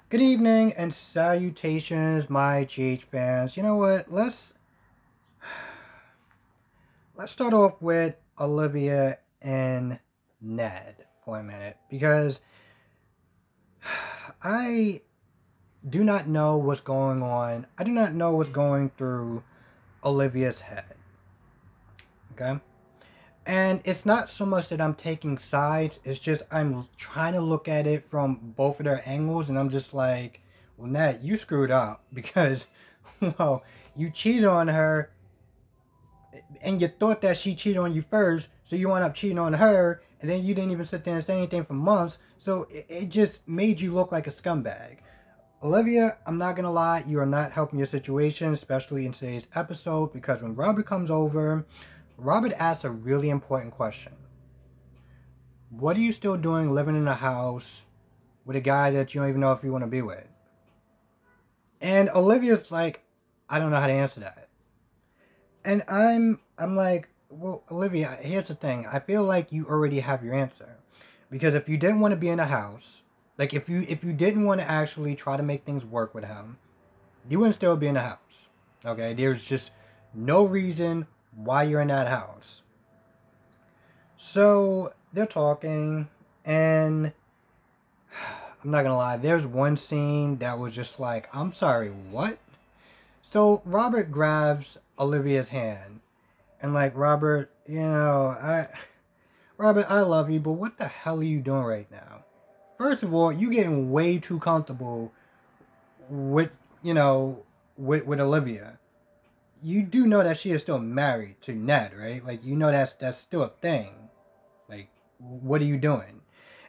Good evening and salutations, my GH fans. You know what? Let's start off with Olivia and Ned for a minute because I do not know what's going on. I do not know what's going through Olivia's head. Okay? And it's not so much that I'm taking sides, it's just I'm trying to look at it from both of their angles, and I'm just like, well, Nat, you screwed up because, well, you cheated on her, and you thought that she cheated on you first, so you wound up cheating on her, and then you didn't even sit there and say anything for months, so it just made you look like a scumbag. Olivia, I'm not gonna lie, you are not helping your situation, especially in today's episode, because when Robert comes over, Robert asks a really important question. What are you still doing living in a house with a guy that you don't even know if you want to be with? And Olivia's like, I don't know how to answer that. And I'm like, well, Olivia, here's the thing. I feel like you already have your answer. Because if you didn't want to be in a house, like if you didn't want to actually try to make things work with him, you wouldn't still be in the house. Okay? There's just no reason why you're in that house. So they're talking, and I'm not gonna lie, there's one scene that was just like, I'm sorry, what? So Robert grabs Olivia's hand, and like, Robert, I love you, but what the hell are you doing right now? First of all, you getting way too comfortable with, with Olivia. You do know that she is still married to Ned, right? Like, you know that's still a thing. Like, what are you doing?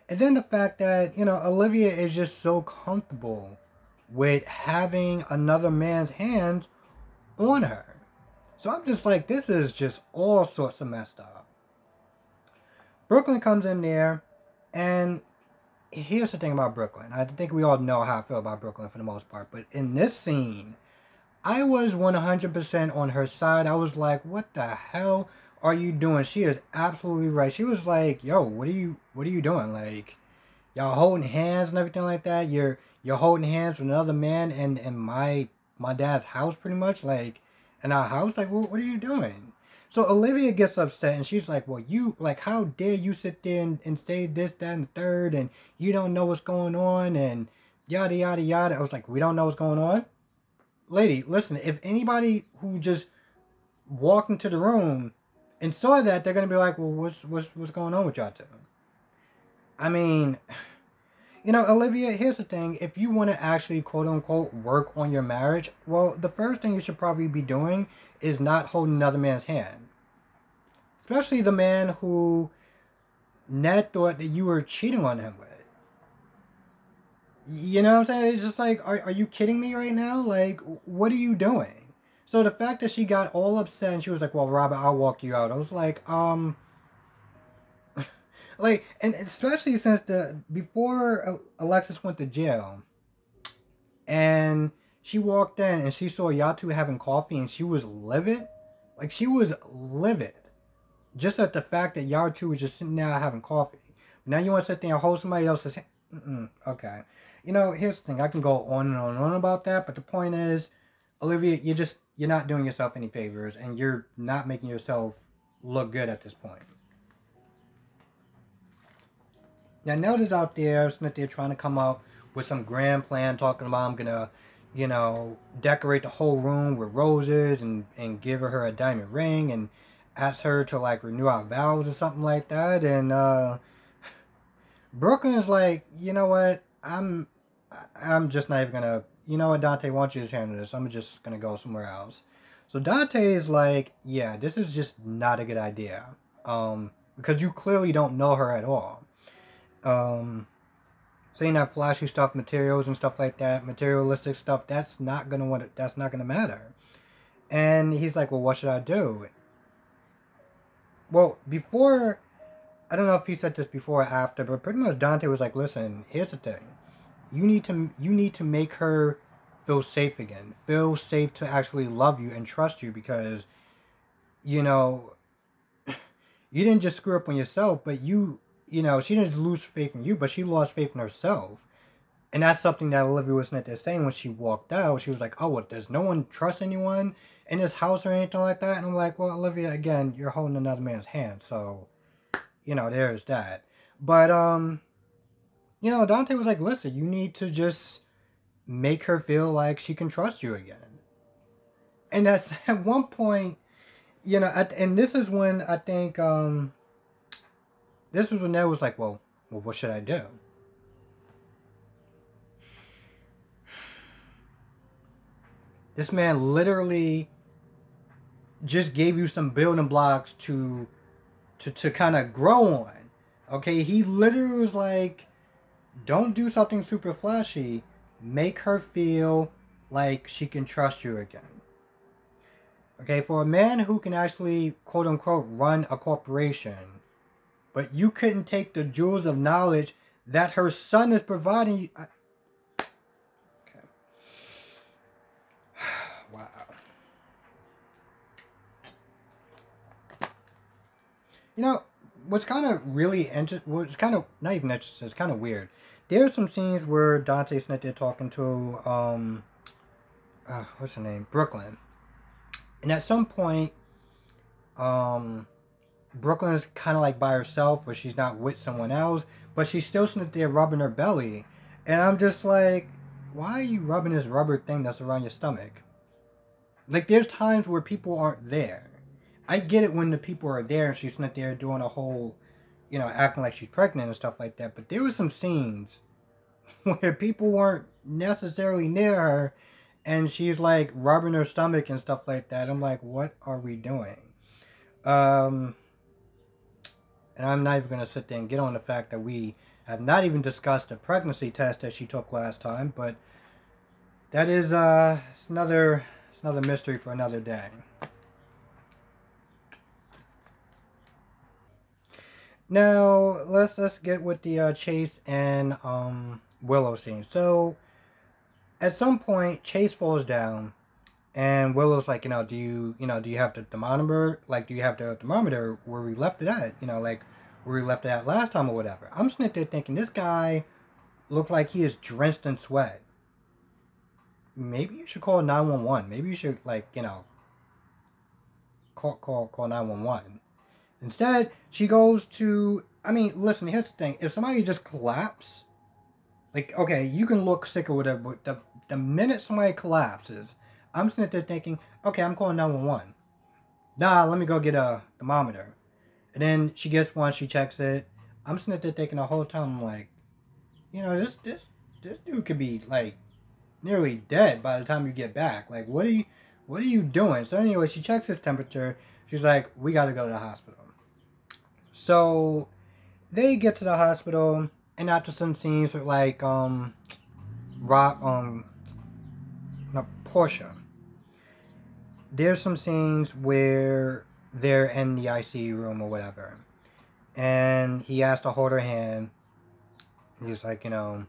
And then the fact that, Olivia is just so comfortable with having another man's hands on her. So I'm just like, this is just all sorts of messed up. Brooklyn comes in there, and here's the thing about Brooklyn. I think we all know how I feel about Brooklyn for the most part. But in this scene, I was 100% on her side. I was like, what the hell are you doing? She is absolutely right. She was like, yo, what are you doing? Like, y'all holding hands and everything like that. You're holding hands with another man in my dad's house, pretty much, like in our house. Like, what are you doing? So Olivia gets upset, and she's like, well, how dare you sit there and say this, that, and the third, and you don't know what's going on, and yada, yada, yada. I was like, we don't know what's going on? Lady, listen, if anybody who just walked into the room and saw that, they're going to be like, well, what's going on with y'all two? I mean, Olivia, here's the thing. If you want to actually, quote unquote, work on your marriage, well, the first thing you should probably be doing is not holding another man's hand. Especially the man who Ned thought that you were cheating on him with. You know what I'm saying? It's just like, are you kidding me right now? Like, what are you doing? So the fact that she got all upset and she was like, well, Robert, I'll walk you out. I was like, like, and especially since before Alexis went to jail, and she walked in and she saw y'all two having coffee, and she was livid. Like, she was livid. Just at the fact that y'all two was just sitting there having coffee. Now you want to sit there and hold somebody else's hand? Okay. Here's the thing. I can go on and on and on about that, but the point is, Olivia, you're not doing yourself any favors, and you're not making yourself look good at this point. Now, Nelda's out there, sitting there trying to come up with some grand plan, talking about I'm gonna, decorate the whole room with roses and give her a diamond ring and ask her to, like, renew our vows or something like that. And Brooklyn is like, you know what, I'm just not even gonna, you know what, Dante, why don't you just handle this? I'm just gonna go somewhere else. So Dante is like, yeah, this is just not a good idea. Because you clearly don't know her at all. Saying that flashy stuff, materials and stuff like that, materialistic stuff, that's not gonna matter. And he's like, well, what should I do? Well, before, I don't know if he said this before or after, but pretty much Dante was like, listen, here's the thing. You need to make her feel safe again. Feel safe to actually love you and trust you, because, you didn't just screw up on yourself, but she didn't lose faith in you, but she lost faith in herself. And that's something that Olivia was not there saying when she walked out. She was like, oh, what, does no one trust anyone in this house or anything like that? And I'm like, well, Olivia, again, you're holding another man's hand. So, there's that. But, Dante was like, listen, you need to just make her feel like she can trust you again. And that's at one point, and this is when I think, this was when Ned was like, well, what should I do? This man literally just gave you some building blocks to kind of grow on. Okay, he literally was like, don't do something super flashy. Make her feel like she can trust you again. Okay, for a man who can actually, quote unquote, run a corporation, but you couldn't take the jewels of knowledge that her son is providing you. Okay. Wow. What's kind of really interesting, what's kind of, not even interesting, it's kind of weird. There's some scenes where Dante's not there talking to, what's her name? Brooklyn. And at some point, Brooklyn is kind of like by herself, where she's not with someone else, but she's still sitting there rubbing her belly. And I'm just like, why are you rubbing this rubber thing that's around your stomach? Like, there's times where people aren't there. I get it when the people are there and she's not there doing a whole, acting like she's pregnant and stuff like that. But there were some scenes where people weren't necessarily near her and she's like rubbing her stomach and stuff like that. I'm like, what are we doing? And I'm not even going to sit there and get on the fact that we have not even discussed the pregnancy test that she took last time. But that is it's another mystery for another day. Now, let's get with the Chase and Willow scene. So, at some point, Chase falls down, and Willow's like, do you have the thermometer? Like, do you have the thermometer where we left it at? Like, where we left it at last time or whatever. I'm sitting there thinking, this guy looks like he is drenched in sweat. Maybe you should call 911. Maybe you should, like, call 911. Instead, she goes to, listen, here's the thing. If somebody just collapses, like, okay, you can look sick or whatever, but the minute somebody collapses, I'm sitting there thinking, okay, I'm calling 911. Nah, let me go get a thermometer. And then she gets one, she checks it. I'm sitting there thinking the whole time, I'm like, this dude could be, like, nearly dead by the time you get back. Like, what are you doing? So anyway, she checks his temperature. She's like, we gotta go to the hospital. So they get to the hospital, and after some scenes with like Portia, there's some scenes where they're in the ICU room or whatever, and he has to hold her hand. And he's like, I'm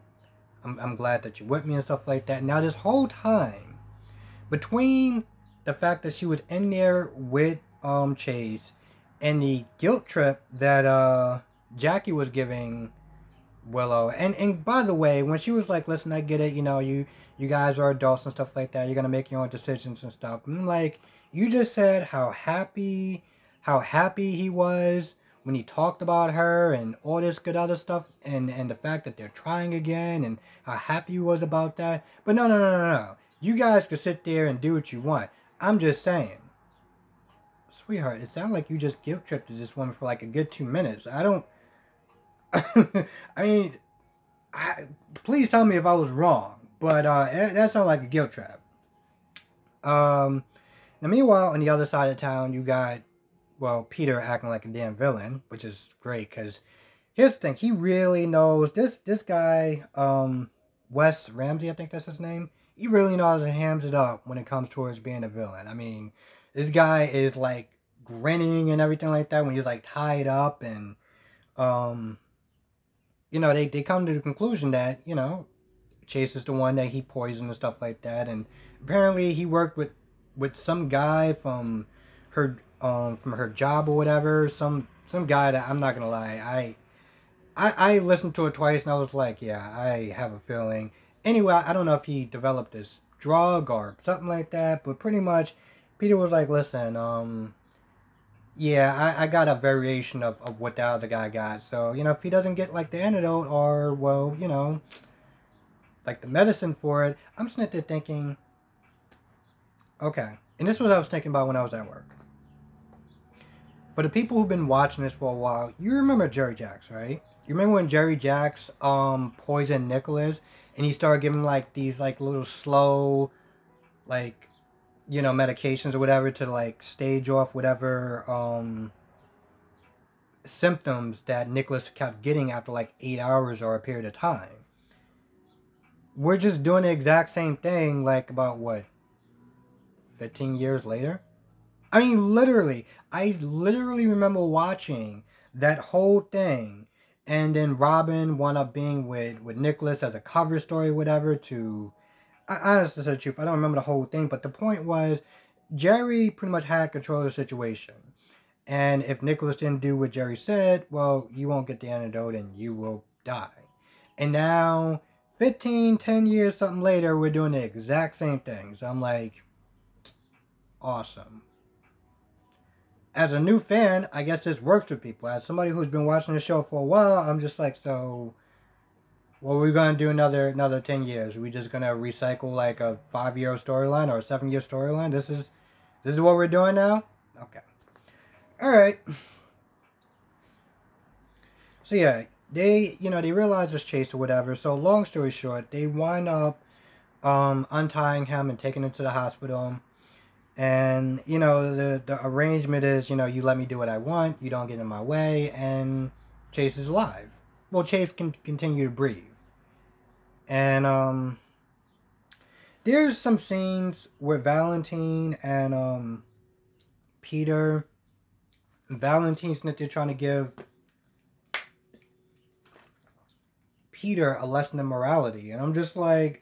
glad that you're with me and stuff like that. Now this whole time, between the fact that she was in there with Chase and the guilt trip that Jackie was giving Willow, and by the way, when she was like, listen, I get it, you guys are adults and stuff like that, you're gonna make your own decisions and stuff. I'm like, you just said how happy he was when he talked about her and all this good other stuff, and the fact that they're trying again, and how happy he was about that. But no. You guys could sit there and do what you want. I'm just saying, sweetheart, it sounds like you just guilt tripped this woman for like a good 2 minutes. I don't... please tell me if I was wrong, but that sounded like a guilt trap. Now, meanwhile, on the other side of town, you got, Peter acting like a damn villain, which is great, because here's the thing. He really knows, this guy, Wes Ramsey, I think that's his name, he really knows and hams it up when it comes towards being a villain. This guy is like grinning and everything like that when he's like tied up, and they come to the conclusion that Chase is the one that he poisoned and stuff like that, and apparently he worked with some guy from her job or whatever, some guy that, I'm not gonna lie, I listened to it twice and I was like, yeah, I have a feeling. Anyway, I don't know if he developed this drug or something like that, but pretty much Peter was like, listen, yeah, I got a variation of what the other guy got. So, if he doesn't get like the antidote or, well, like the medicine for it, I'm sitting there thinking, okay. And this is what I was thinking about when I was at work. For the people who've been watching this for a while, you remember Jerry Jacks, right? You remember when Jerry Jacks poisoned Nicholas and he started giving like these like little slow like medications or whatever to like stage off whatever symptoms that Nicholas kept getting after like 8 hours or a period of time. We're just doing the exact same thing like about what, 15 years later? I mean, literally, I literally remember watching that whole thing, and then Robin wound up being with Nicholas as a cover story, whatever. Honestly, to tell the truth, I don't remember the whole thing, but the point was, Jerry pretty much had control of the situation, and if Nicholas didn't do what Jerry said, well, you won't get the antidote, and you will die. And now, 10 years, something later, we're doing the exact same thing. So I'm like, awesome. As a new fan, I guess this works with people. As somebody who's been watching the show for a while, I'm just like, so what are we going to do another 10 years? Are we just going to recycle like a 5-year storyline or a 7-year storyline? This is what we're doing now? Okay. All right. So yeah, they realize this chase or whatever. So long story short, they wind up untying him and taking him to the hospital. And, the arrangement is, you let me do what I want, you don't get in my way, and Chase is alive. Well, Chase can continue to breathe. And, there's some scenes with Valentine and, Peter. Valentine's that they're trying to give Peter a lesson in morality. And I'm just like,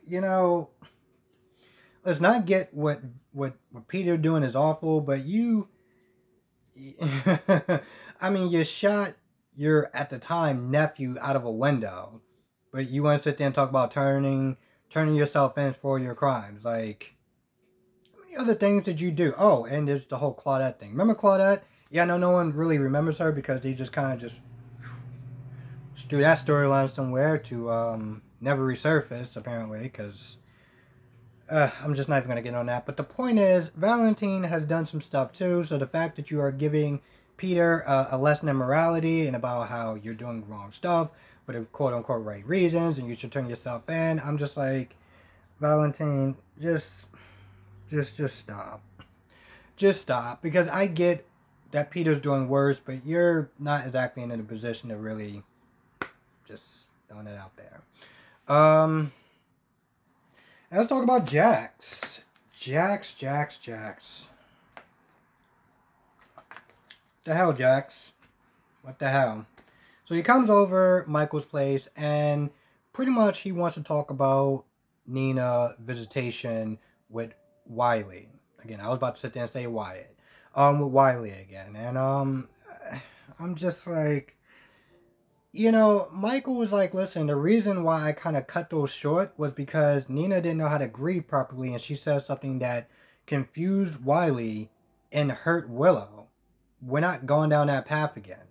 let's not get what Peter doing is awful, but you, I mean, you shot your, at the time, nephew out of a window, but you want to sit there and talk about turning yourself in for your crimes. Like, how many other things did you do? Oh, and there's the whole Claudette thing. Remember Claudette? Yeah, no one really remembers her because they just kind of just threw that storyline somewhere to never resurface, apparently, because I'm just not even going to get on that. But the point is, Valentine has done some stuff too. So the fact that you are giving Peter a lesson in morality and about how you're doing wrong stuff for the quote-unquote right reasons and you should turn yourself in, I'm just like, Valentine, just stop. Just stop. Because I get that Peter's doing worse, but you're not exactly in a position to really just throwing it out there. Let's talk about Jax. Jax. The hell, Jax? What the hell? So he comes over Michael's place and pretty much he wants to talk about Nina visitation with Wiley. Again, I was about to sit there and say Wyatt. With Wiley again. And I'm just like, Michael was like, listen, the reason why I kind of cut those short was because Nina didn't know how to grieve properly, and she said something that confused Wiley and hurt Willow. We're not going down that path again.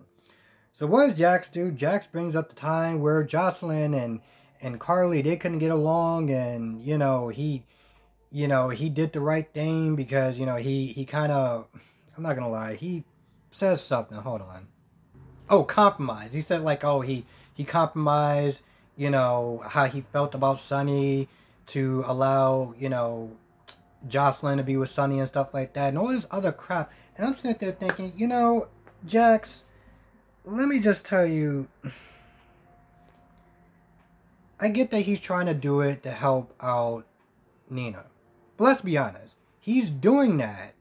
So what does Jax do? Jax brings up the time where Jocelyn and Carly, they couldn't get along, and, he did the right thing because, he kind of, I'm not going to lie, he says something, hold on. Oh, compromise. He said, like, oh, he compromised, how he felt about Sonny to allow, Jocelyn to be with Sonny and stuff like that. And all this other crap. And I'm sitting there thinking, Jax, let me just tell you, I get that he's trying to do it to help out Nina. But let's be honest. He's doing that.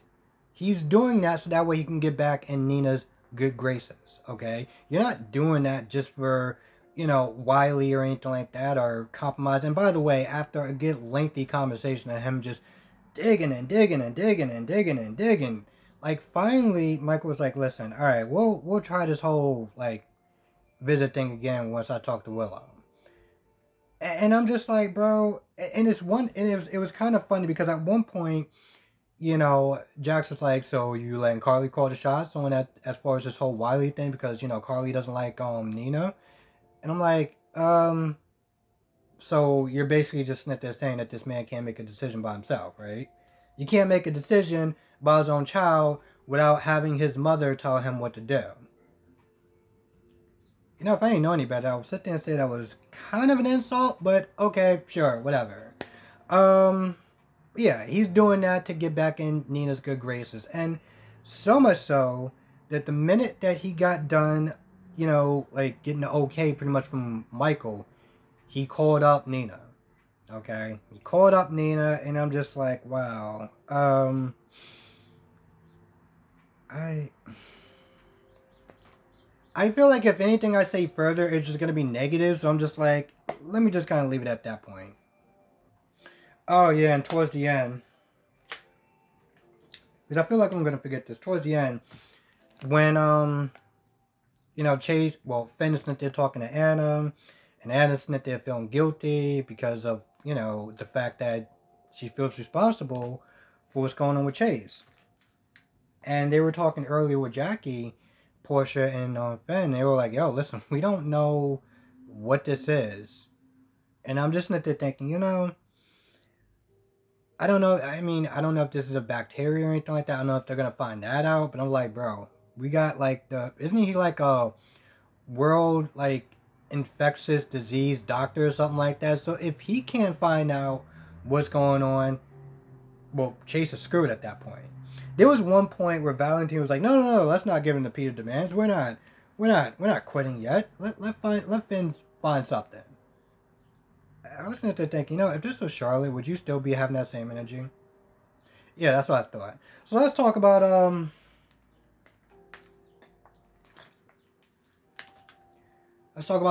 He's doing that so that way he can get back in Nina's good graces, okay? You're not doing that just for, Wiley or anything like that, or compromise. And by the way, after a good lengthy conversation of him just digging, like, finally, Michael was like, listen, all right, we'll try this whole, like, visit thing again once I talk to Willow. And I'm just like, bro, and it was kind of funny because at one point, you know, Jax was like, so you letting Carly call the shots on that as far as this whole Wiley thing because, you know, Carly doesn't like Nina. And I'm like, so you're basically just sitting there saying that this man can't make a decision by himself, right? You can't make a decision about his own child without having his mother tell him what to do. You know, if I didn't know any better, I would sit there and say that was kind of an insult, but okay, sure, whatever. Yeah, he's doing that to get back in Nina's good graces. And so much so that the minute that he got done, you know, like getting the okay pretty much from Michael, he called up Nina. Okay? He called up Nina, and I'm just like, wow. I feel like if anything I say further, it's just going to be negative. So I'm just like, let me just kind of leave it at that point. Oh, yeah, and towards the end, because I feel like I'm going to forget this. Towards the end, when, you know, Chase, well, Finn is there talking to Anna, and Anna's there feeling guilty because of, you know, the fact that she feels responsible for what's going on with Chase. And they were talking earlier with Jackie, Portia, and Finn. They were like, yo, listen, we don't know what this is. And I'm just there thinking, you know, I don't know. I mean, I don't know if this is a bacteria or anything like that. I don't know if they're going to find that out. But I'm like, bro, we got like isn't he like a world like infectious disease doctor or something like that? So if he can't find out what's going on, well, Chase is screwed at that point. There was one point where Valentine was like, no, let's not give him the Peter demands. We're not quitting yet. Let Finn find something. I was sitting there thinking, you know, if this was Charlotte, would you still be having that same energy? Yeah, that's what I thought. So let's talk about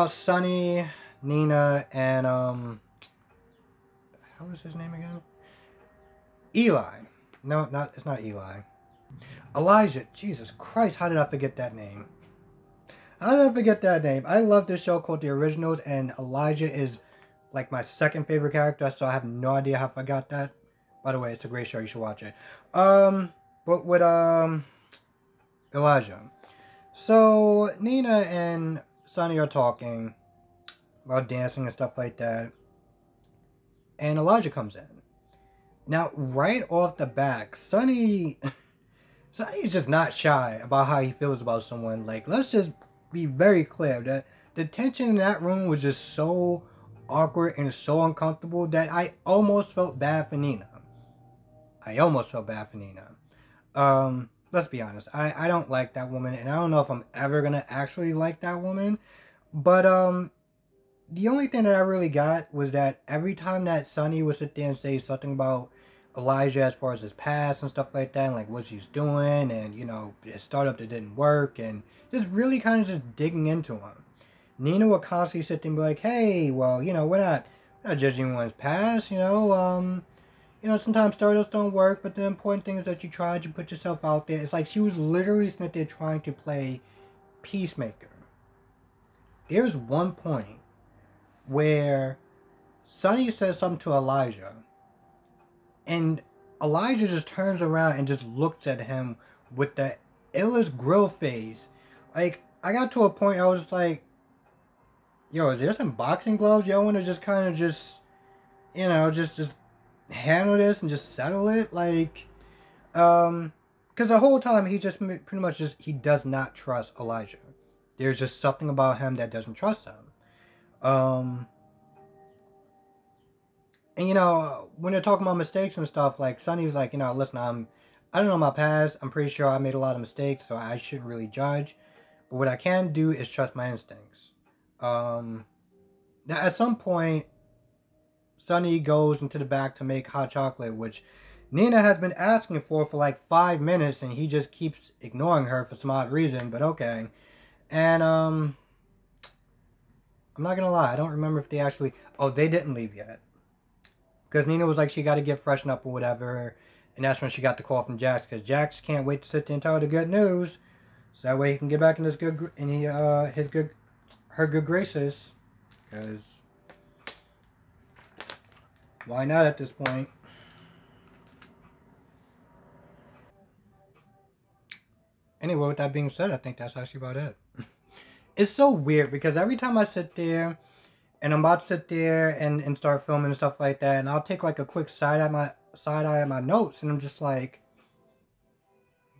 Sonny, Nina, and how was his name again? Eli. No, it's not Eli. Elijah. Jesus Christ, how did I forget that name? How did I forget that name? I love this show called The Originals, and Elijah is like my second favorite character, so I have no idea how I forgot that. By the way, it's a great show, you should watch it. But with Elijah. So Nina and Sonny are talking about dancing and stuff like that. And Elijah comes in. Now, right off the back, Sonny's just not shy about how he feels about someone. Like, let's just be very clear that the tension in that room was just so awkward and so uncomfortable that I almost felt bad for Nina. Let's be honest. I don't like that woman, and I don't know if I'm ever gonna actually like that woman. But the only thing that I really got was that every time that Sonny would sit there and say something about Elijah as far as his past and stuff like that, and like what he's doing, and you know, his startup that didn't work, and just really kind of just digging into him, Nina would constantly sit there and be like, hey, well, you know, we're not judging anyone's past, you know, sometimes startups don't work, but the important thing is that you tried, you put yourself out there. It's like she was literally sitting there trying to play peacemaker. There's one point where Sonny says something to Elijah, and Elijah just turns around and just looks at him with the illest grill face. Like, I got to a point I was just like, yo, is there some boxing gloves? Y'all want to just kind of just, you know, just handle this and just settle it? Like, because the whole time he just pretty much just, he does not trust Elijah. There's just something about him that doesn't trust him. And, you know, when they're talking about mistakes and stuff, like, Sonny's like, you know, listen, I don't know my past. I'm pretty sure I made a lot of mistakes, so I shouldn't really judge. But what I can do is trust my instincts. Now, at some point, Sonny goes into the back to make hot chocolate, which Nina has been asking for like 5 minutes, and he just keeps ignoring her for some odd reason, but okay. And, I'm not gonna lie, I don't remember if they actually... Oh, they didn't leave yet. Because Nina was like, she got to get freshened up or whatever. And that's when she got the call from Jax. Because Jax can't wait to sit there and tell her the good news. So that way he can get back in his good... her good graces. Because why not at this point? Anyway, with that being said, I think that's actually about it. It's so weird because every time I sit there and I'm about to sit there and start filming and stuff like that, and I'll take like a quick side eye at my notes, and I'm just like,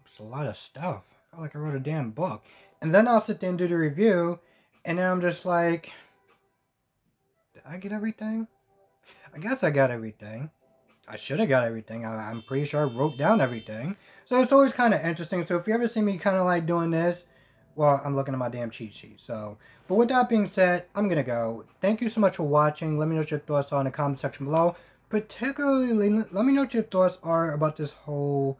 it's a lot of stuff. I feel like I wrote a damn book. And then I'll sit there and do the review, and then I'm just like, did I get everything? I guess I got everything. I should have got everything. I'm pretty sure I wrote down everything. So it's always kind of interesting. So if you ever see me kind of like doing this, well, I'm looking at my damn cheat sheet. So, but with that being said, I'm going to go. Thank you so much for watching. Let me know what your thoughts are in the comment section below. Particularly, let me know what your thoughts are about this whole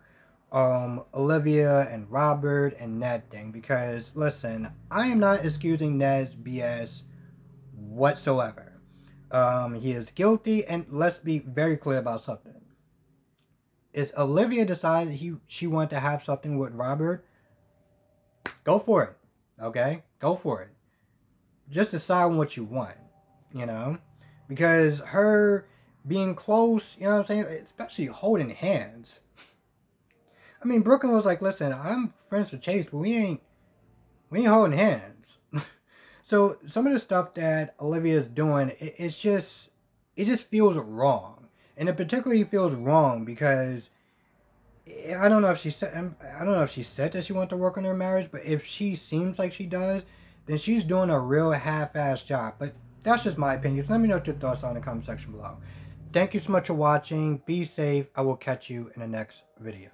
Olivia and Robert and Ned thing. Because, listen, I am not excusing Ned's BS whatsoever. He is guilty, and let's be very clear about something. If Olivia decided she wanted to have something with Robert, go for it. Okay? Go for it. Just decide on what you want. You know? Because her being close, you know what I'm saying? Especially holding hands. I mean, Brooklyn was like, listen, I'm friends with Chase, but we ain't holding hands. So some of the stuff that Olivia is doing, it just feels wrong, and it particularly feels wrong because I don't know if she said that she wanted to work on her marriage, but if she seems like she does, then she's doing a real half-assed job. But that's just my opinion. So let me know what your thoughts are in the comment section below. Thank you so much for watching. Be safe. I will catch you in the next video.